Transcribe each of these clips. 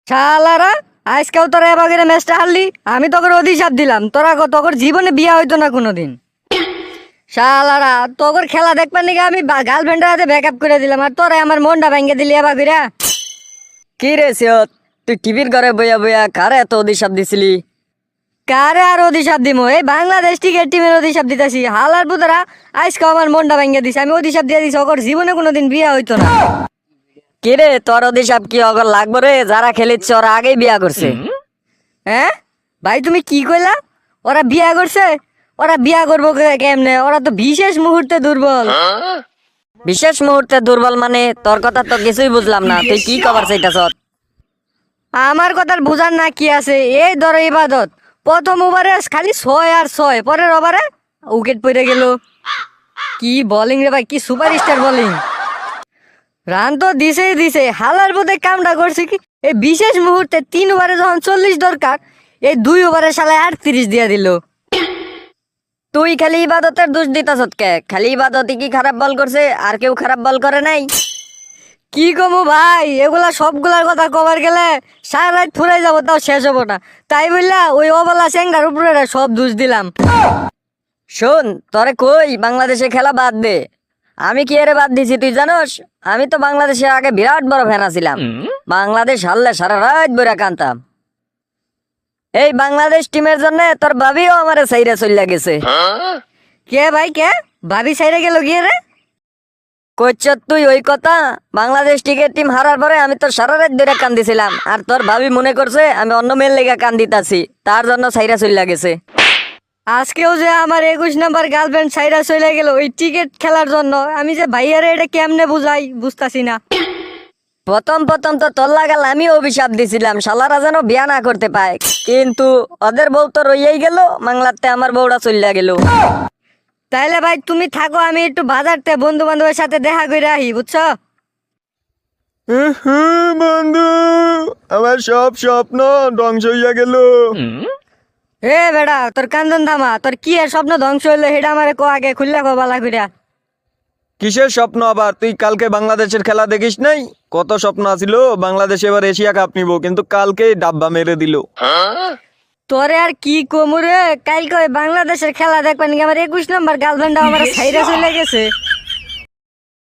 শালারা আজকেও তোরা এবার করে ম্যাচটা হারলি। আমি তোকে অভিশাপ দিলাম, তোর জীবনে বিয়া হইতো না কোনোদিন। শালারা তোর খেলা দেখবার নাকি আমি গার্লফ্রেন্ডের হাতে ব্যাকআপ করে দিলাম, আর তোরা আমার মনটা ভেঙে দিলি এবার করে। কি রে সিয়ত, তুই টিভির ঘরে বইয়া বইয়া কারে এত অভিশাপ দিছিলি? কারে আর অভিশাপ দিমো? এই বাংলাদেশ ক্রিকেট টিমের অভিশাপ দিতেছি। হালার পুতরা আজকে আমার মনটা ভেঙে দিছে, আমি অভিশাপ দিয়ে দিছি ওর জীবনে কোনোদিন বিয়া হইতো না। কি রে, তোর অভিশাপ কি অগর লাগবো রে? যারা খেলিচ্ছে ওরা আগেই বিয়া করছে। হ্যাঁ ভাই তুমি কি কইলা? ওরা বিয়া করছে? ওরা বিয়া করবো কেমনে? ওরা তো বিশেষ মুহূর্তে দুর্বল। বিশেষ মুহূর্তে দুর্বল মানে? তোর কথা তো কিছুই বুঝলাম না, তুই কি কবার চাইতাছ? আমার কথার বুঝার না কি আছে? এই ধরো ইবাদত প্রথম ওভারে খালি 6 আর 6, পরের ওভারে উইকেট পড়ে গেল। কি বোলিং রে ভাই, কি সুপারস্টার বোলিং! রান তো দিছে, হালার বোধে কামটা করছে কি এই বিশেষ মুহূর্তে 3 ওভারে যখন 40 দরকার, এই 2 ওভারে শালায় 38 দিয়া দিল। তুই খালি ইবাদতের দোষ দিতাছ কে? খালি ইবাদতই কি খারাপ বল করছে, আর কেউ খারাপ বল করে নাই? কি কমু ভাই, এগুলা সবগুলার কথা কবার গেলে সারা রাত ফুরাই যাবো, তাও শেষ হবো না। তাই বললা ওই অবলা সেঙ্গার উপরে সব দোষ দিলাম। শোন, তোরে কই বাংলাদেশে খেলা বাদ দে। আমি কি এরে বাদ দিছি তুই জানোস? আমি তো বাংলাদেশের আগে বিরাট বড় ফ্যান ছিলাম। বাংলাদেশ হারলে সারা রাত বইরা কানতাম। এই বাংলাদেশ টিমের জন্য তোর ভাবিও আমারে সাইরা চইলা গেছে। কে ভাই কে? ভাবি সাইরে গেল গিয়ে রে? কইছ তুই ওই কথা? বাংলাদেশ ক্রিকেট টিম হারার পরে আমি তো সারা রাত ধরে কান্দিছিলাম, আর তোর ভাবি মনে করছে আমি অন্য মেয়ের লেগে কান্দিতাছি, তার জন্য সাইরা চইলা গেছে। আজকেও যে আমার 21 নাম্বার গার্লফ্রেন্ড সাইরা চলে গেল ওই টিকিট খেলার জন্য। আমি যে ভাইয়ারে এটা কেমনে বুঝাই বুঝতাছি না। প্রথম প্রথম তো তোর লাগাল আমি অভিশাপ দিছিলাম শালারা যেন বিয়া না করতে পায়, কিন্তু ওদের বউ তো রইয়াই গেল, বাংলাতে আমার বউটা চইলা গেল। তাইলে ভাই তুমি থাকো, আমি একটু বাজারতে বন্ধু বান্ধবের সাথে দেখা করে আহি, বুঝছো? বন্ধু, আমার সব স্বপ্ন ধ্বংস হইয়া গেল। এ বেড়া তোর কান্দন থামা, তোর কি এর স্বপ্ন ধ্বংস হইলো সেটা আমারে কো আগে, খুললা কো বালা কইরা। কিসের স্বপ্ন আবার? তুই কালকে বাংলাদেশের খেলা দেখিস নাই? কত স্বপ্ন আছিল বাংলাদেশ এবার এশিয়া কাপ নিব, কিন্তু কালকেই ডাব্বা মেরে দিল। তোরে আর কি কমু রে, কালকে ওই বাংলাদেশের খেলা দেখবেন কি আমার 21 নাম্বার গার্লফ্রেন্ড আমার সাইরা চলে গেছে।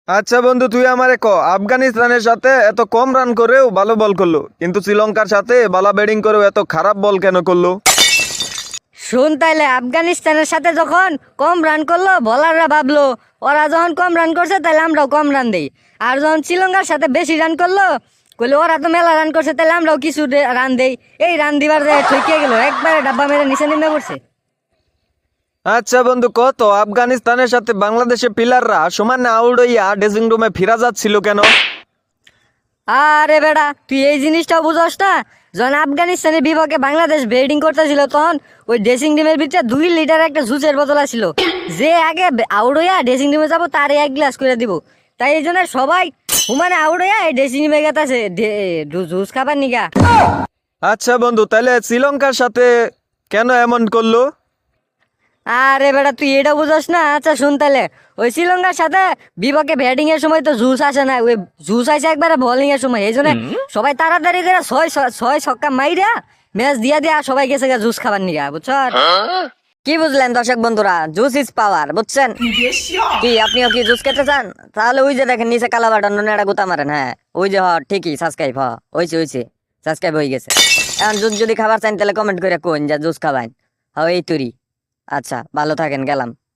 আচ্ছা বন্ধু, তুই আমারে ক, আফগানিস্তানের সাথে এত কম রান করেও ভালো বল করলো, কিন্তু শ্রীলঙ্কার সাথে ভালো ব্যাটিং করেও এত খারাপ বল কেন করলো? শুন তাইলে, আফগানিস্তানের সাথে যখন কম রান করলো বলাররা ভাবলো ওরা যখন কম রান করছে তাহলে আমরাও কম রান দেই, আর যখন শ্রীলঙ্কার সাথে বেশি রান করলো কইলে ওরা তো মেলা রান করছে তাহলে আমরাও কিছু রান দেই। এই রান দিবার যায় ঠকিয়ে গেল, একবারে ডাব্বা মেরে নিচে নেমে পড়ছে। আচ্ছা বন্ধু, কত আফগানিস্তানের সাথে বাংলাদেশের প্লেয়াররা সমানে আউট হইয়া ড্রেসিং রুমে ফিরা যাচ্ছিল কেন? আরে বেড়া তুই এই জিনিসটাও বুঝস না? যখন আফগানিস্তানের বিপক্ষে বাংলাদেশ ব্যাটিং করতেছিল তখন ওই ড্রেসিং রুমের ভিতরে 2 লিটার একটা জুসের বোতল ছিল, যে আগে আউট হইয়া ড্রেসিং রুমে যাবো তার 1 গ্লাস করে দিব। তাই এই জন্য সবাই হুমানে আউট হইয়া এই ড্রেসিং রুমে গেছে জুস খাবার নিগা। আচ্ছা বন্ধু, তাহলে শ্রীলঙ্কার সাথে কেন এমন করলো? আরে বেটা তুই এটা বুঝস না? আচ্ছা শুন তাহলে, ওই শ্রীলঙ্কার সাথে বিপক্ষে ব্যাটিং এর সময় তো জুস আসে না, ওই জুস আসে একবারে বোলিং এর সময়। এই জন্য সবাই তাড়াতাড়ি করে ছয় ছক্কা মাইরা ম্যাচ দিয়া দিয়া সবাই গেছে জুস খাবার নিগা, বুঝছ? কি বুঝলেন দর্শক বন্ধুরা? জুস ইজ পাওয়ার, বুঝছেন? কি আপনিও কি জুস খেতে চান? তাহলে ওই যে দেখেন নিচে কালা বাটন একটা গুতা মারেন। হ্যাঁ ওই যে, ঠিকই সাবস্ক্রাইব হয়েছে সাবস্ক্রাইব হয়ে গেছে। এখন জুস যদি খাবার চান তাহলে কমেন্ট করে কোন যে জুস খাবেন। এই তুরি। আচ্ছা ভালো থাকেন, গেলাম।